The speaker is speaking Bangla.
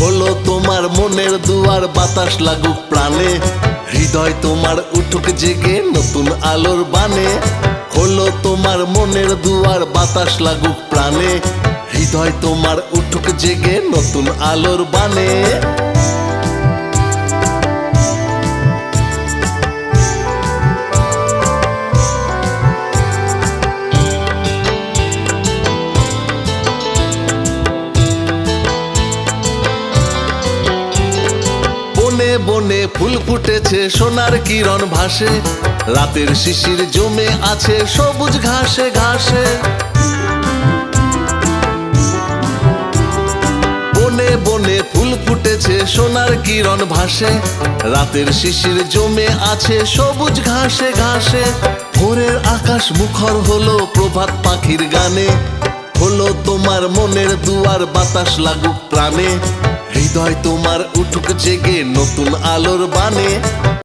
খোলো তোমার মনের দুয়ার, বাতাস লাগুক প্রাণে, হৃদয় তোমার উঠুক জেগে নতুন আলোর বানে। খোলো তোমার মনের দুয়ার, বাতাস লাগুক প্রাণে, হৃদয় তোমার উঠুক জেগে নতুন আলোর বানে। বনে বনে ফুল ফুটেছে, সোনার কিরণ ভাসে, রাতের শিশির জমে আছে সবুজ ঘাসে ঘাসে। বনে বনে ফুল ফুটেছে, সোনার কিরণ ভাসে, রাতের শিশির জমে আছে সবুজ ঘাসে ঘাসে। ভোরের আকাশ মুখর হলো প্রভাত পাখির গানে, হলো তোমার মনের দুয়ার, বাতাস লাগুক প্রাণে, হৃদয় তোমার উঠুক জেগে নতুন আলোর বানে।